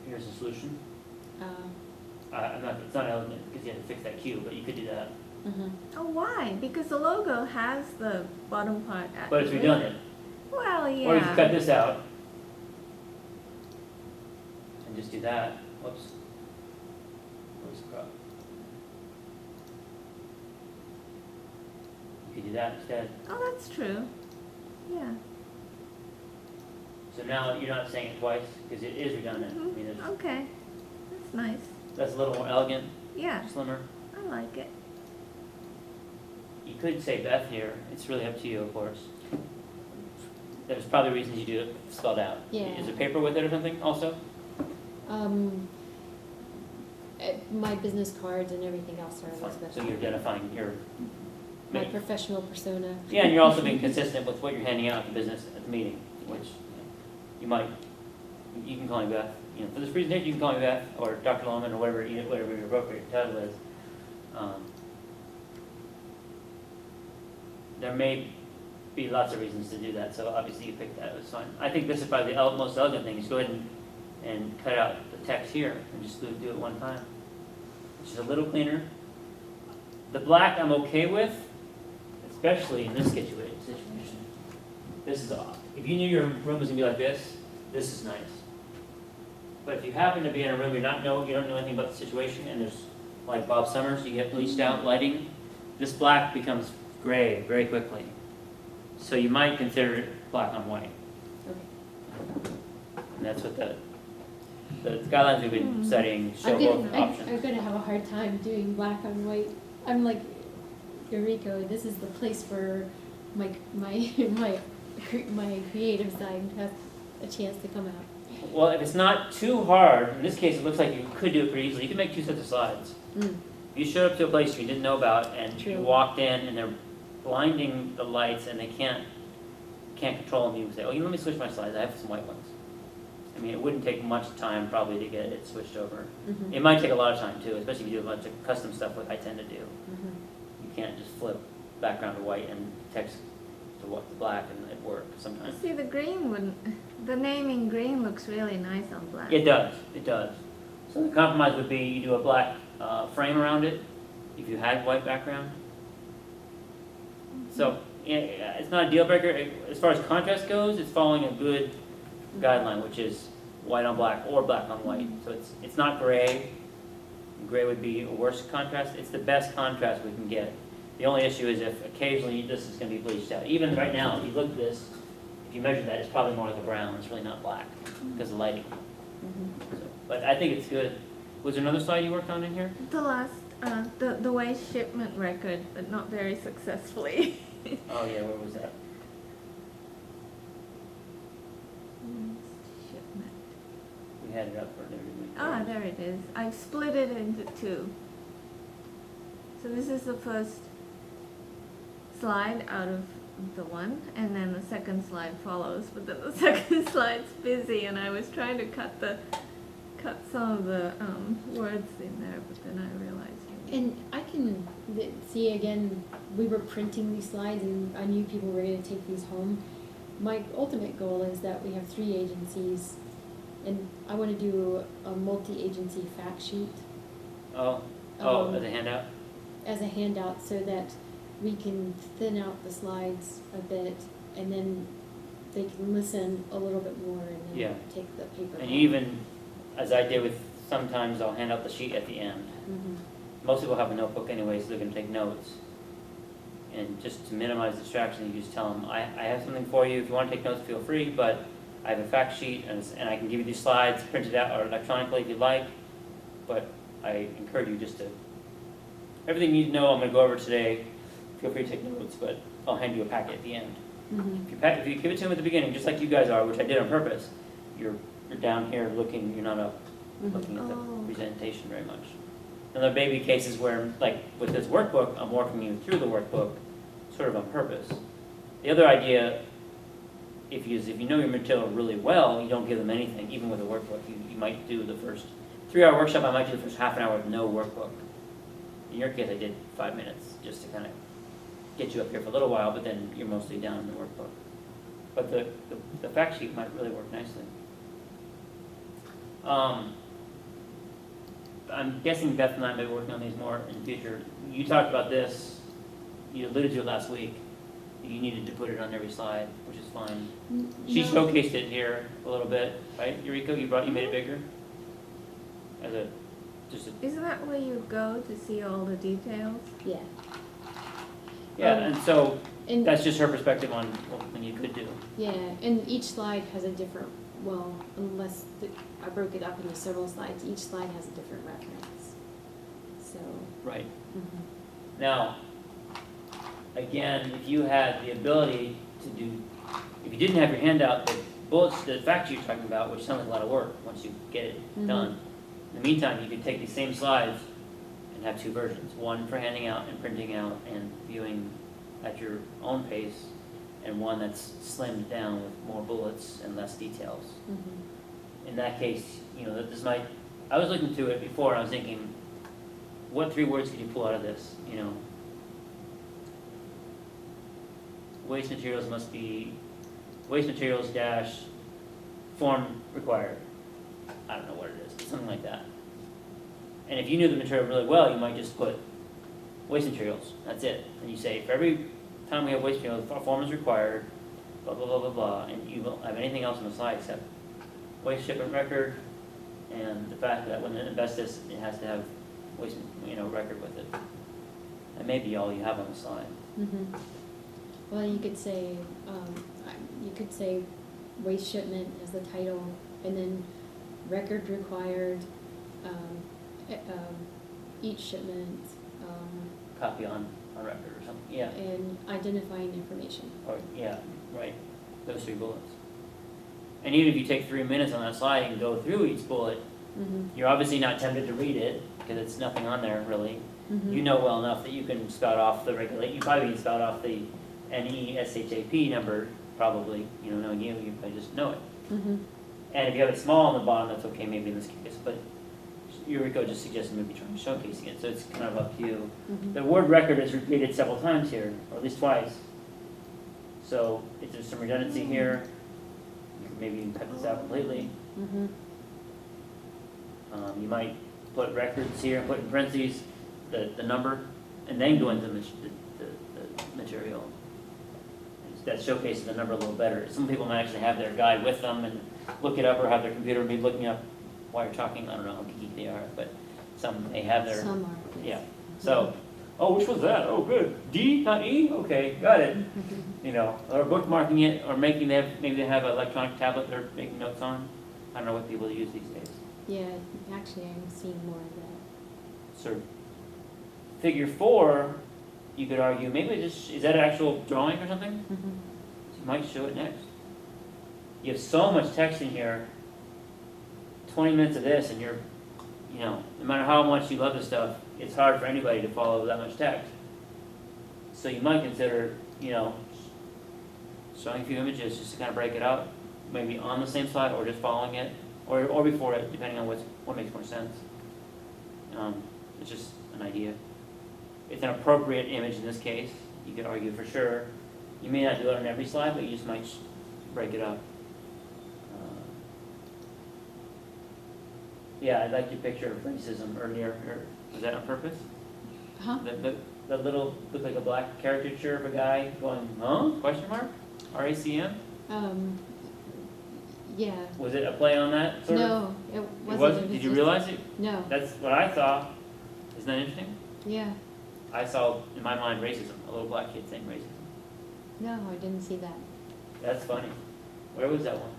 here's the solution. Uh, It's not elegant because you have to fix that Q, but you could do that. mhm. Oh, why? Because the logo has the bottom part at But it's the redundant. Well, Or you could cut yeah. this out and just do that. Whoops. Where's the crop? You could do that instead. Oh, that's true. Yeah. So now you're not saying it twice because it is redundant. I mean, Mhm. Okay. That's nice. that's a little more elegant, Yeah, slimmer. I like it. You could say Beth here. It's really up to you, of course. There's probably reasons you do it spelled out. Yeah. Is there paper with it or something also? Um, my business cards and everything else are Fine. Elizabeth. So you're identifying your. My professional persona. Yeah, and you're also being consistent with what you're handing out to business at the meeting, which you might, you can call me Beth. For this presentation, you can call me Beth or Dr. Lohman or whatever your appropriate title is. There may be lots of reasons to do that, so obviously you picked that, it's fine. I think this is probably the most elegant thing, is go ahead and cut out the text here and just do it one time, which is a little cleaner. The black I'm okay with, especially in this situation. This is off. If you knew your room was gonna be like this is nice. But if you happen to be in a room you don't know anything about the situation, and there's like Bob Summers, you get bleached out lighting, this black becomes gray very quickly. So you might consider it black on white. Okay. And that's what the guidelines we've been studying show both options. I'm gonna have a hard time doing black on white. I'm like, Eureka, this is the place for my creative side to have a chance to come out. Well, if it's not too hard, in this case it looks like you could do it pretty easily. You can make 2 sets of slides. Mm. You showed up to a place you didn't know about, and you True. walked in, and they're blinding the lights, and they can't control them. You say, "Oh, let me switch my slides. I have some white ones." I mean, it wouldn't take much time probably to get it switched over. Mhm. It might take a lot of time too, especially if you do a bunch of custom stuff, like I tend to do. Mhm. You can't just flip background to white and text to black, and it works sometimes. See, the naming green looks really nice on black. It does. So the compromise would be you do a black frame around it if you had white background. So yeah, it's not a deal breaker. As far as contrast goes, it's following a good guideline, which is white on black or black on white. So it's not gray. Gray would be a worse contrast. It's the best contrast we can get. The only issue is if occasionally this is going to be bleached out. Even right now, if you look at this, if you measure that, it's probably more like a brown. It's really not black because of lighting. Mhm. So, but I think it's good. Was there another slide you worked on in here? The last, the waste shipment record, but not very successfully. Oh yeah, where was that? Waste shipment. We had it up for there, didn't we? Ah, there it is. I've split it into 2. So this is the first slide out of the one, and then the second slide follows, but then the second slide's busy, and I was trying to cut some of the words in there, but then I realized. And I can see again, we were printing these slides and I knew people were going to take these home. My ultimate goal is that we have 3 agencies, and I want to do a multi-agency fact sheet Oh, Um, as a handout? as a handout so that we can thin out the slides a bit, and then they can listen a little bit more and then Yeah. take the paper And home. you even, as I did with, sometimes I'll hand out the sheet at the end. Mhm. Most people have a notebook anyway, so they're gonna take notes. And just to minimize distraction, you just tell them, I have something for you, if you wanna take notes, feel free, but I have a fact sheet, and I can give you these slides printed out or electronically if you'd like, but I encourage you just to, everything you need to know I'm gonna go over today, feel free to take notes, but I'll hand you a packet at the end. Mhm. If you give it to them at the beginning, just like you guys are, which I did on purpose, you're down here looking, you're not up Mhm. looking at the Oh. presentation very much. And there may be cases where, like with this workbook, I'm walking you through the workbook sort of on purpose. The other idea, if you know your material really well, you don't give them anything, even with a workbook. You might do the first 3-hour workshop, I might do the first half an hour with no workbook. In your case, I did 5 minutes, just to kind of get you up here for a little while, but then you're mostly down in the workbook. But the fact sheet might really work nicely. I'm guessing Beth and I may be working on these more in the future. You talked about this, you alluded to it last week. You needed to put it on every slide, which is fine. She No. showcased it here a little bit, right, Eureka? You made it bigger? As a, just a, Isn't that where you go to see all the details? Yeah, yeah, and so and, that's just her perspective on what you could do. yeah, and each slide has a different, well, unless I broke it up into several slides, each slide has a different reference. So, Right. mhm. Now, again, if you had the ability to do, if you didn't have your handout, the bullets, the fact sheet you're talking about, which sounds like a lot of work once you get it Mhm. done. In the meantime, you could take these same slides and have two versions, one for handing out and printing out and viewing at your own pace, and one that's slimmed down with more bullets and less details. Mhm. In that case, you know, this might, I was looking to it before, and I was thinking, what 3 words could you pull out of this, you know? Waste materials must be, waste materials dash form required. I don't know what it is, but something like that. And if you knew the material really well, you might just put waste materials, that's it. And you say, for every time we have waste materials, a form is required, blah, blah, blah, blah, blah, and you don't have anything else on the slide except waste shipment record, and the fact that when it asbestos, it has to have waste, record with it. That may be all you have on the slide. Mhm. Well, you could say, waste shipment as the title, and then record required, each shipment, Copy on record or something, yeah, and identifying information. or, yeah, right, those 3 bullets. And even if you take 3 minutes on that slide and go through each bullet, Mhm. you're obviously not tempted to read it, because it's nothing on there really. Mhm. You know well enough that you can spout off the you probably can spout off the NESHAP number, probably, knowing you probably just know it. Mhm. And if you have it small on the bottom, that's okay, maybe in this case, but Eureka just suggested maybe trying showcasing it, so it's kind of up to you. Mhm. The word record is repeated several times here, or at least twice. So if there's some redundancy here, you could maybe even cut this out completely. Mhm. You might put records here, put in parentheses the number, and then go into the material. That showcases the number a little better. Some people might actually have their guide with them and look it up, or have their computer be looking up while you're talking. I don't know how geeky they are, but some may have their, Some are. yeah. So, oh, which was that? Oh, good. D, not E? Okay, got it. Or bookmarking it, or maybe they have an electronic tablet they're making notes on. I don't know what people use these days. Yeah, actually, I'm seeing more of that. So, figure 4, you could argue, maybe is that an actual drawing or something? Mhm. You might show it next. You have so much text in here, 20 minutes of this, and no matter how much you love this stuff, it's hard for anybody to follow that much text. So you might consider, showing a few images just to kind of break it out, maybe on the same slide, or just following it, or before it, depending on what makes more sense. It's just an idea. It's an appropriate image in this case, you could argue for sure. You may not do it on every slide, but you just might break it up. Yeah, I liked your picture of racism earlier. Was that on purpose? Huh? The little, looked like a black caricature of a guy going, huh? Question mark? RACM? Yeah. Was it a play on that sort of? No, it It wasn't. wasn't? It Did was you just- realize it? No. That's what I saw. Isn't that interesting? Yeah. I saw, in my mind, racism. A little black kid saying racism. No, I didn't see that. That's funny. Where was that one?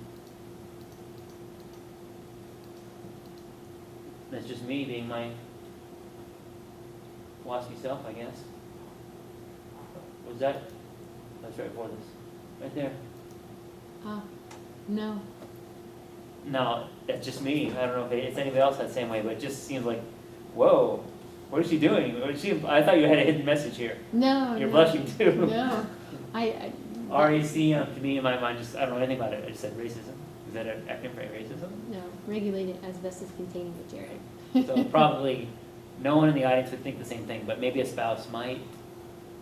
That's just me being my waspy self, I guess. Was that? That's right before this. Right there. No. No, that's just me. I don't know if it's anybody else that same way, but it just seems like, whoa, what is she doing? I thought you had a hidden message here. No. You're no. blushing too. No. I RAC, to me, in my mind, I don't know anything about it. I just said racism. Is that an acronym for racism? No, regulated asbestos containing material. So probably no one in the audience would think the same thing, but maybe a spouse might.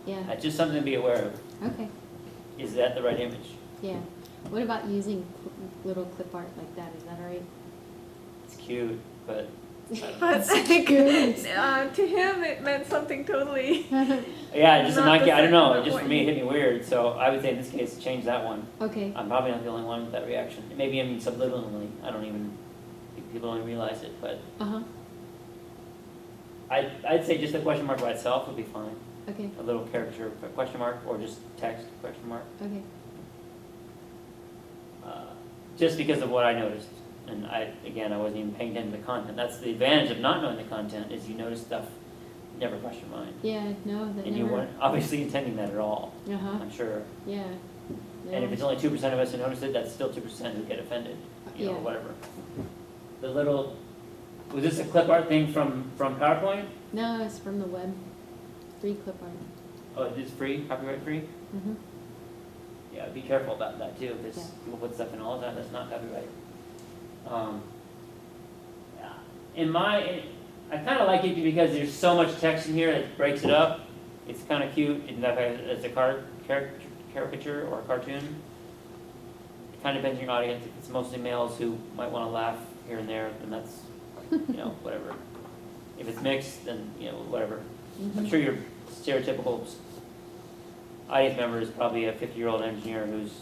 Yeah, That's just something to be aware of. okay, Is that the right image? yeah. What about using little clip art like that, is that all right? it's cute, but But It's like, good. to him, it meant something totally. yeah, just in Not my the case, I don't know, second just for one. me, it hit me weird, so I would say in this case, change that one. Okay, I'm probably not the only one with that reaction. Maybe I mean subliminally, I don't even, people don't even realize it, but uh-huh, I'd say just a question mark by itself would be fine. okay, A little caricature question mark, or just text question mark. okay. Just because of what I noticed. And I wasn't even paying attention to the content. That's the advantage of not knowing the content, is you notice stuff, never crossed your mind. Yeah, no, that And you never, weren't obviously intending that at all, uh-huh, I'm sure. yeah. And if No. it's only 2% of us who notice it, that's still 2% who get offended, you know, Yeah. whatever. The little, was this a clip art thing from PowerPoint? No, it's from the web, free clip art. Oh, it is free, copyright free? Mm-hmm. Yeah, be careful about that too, because Yeah. people put stuff in all the time that's not copyright. Yeah. I kind of like it because there's so much text in here that breaks it up. It's kind of cute, and that as a caricature or a cartoon. It kind of depends on your audience. If it's mostly males who might want to laugh here and there, then that's, you know, whatever. If it's mixed, then, you know, whatever. Mm-hmm. I'm sure your stereotypical audience member is probably a 50-year-old engineer who's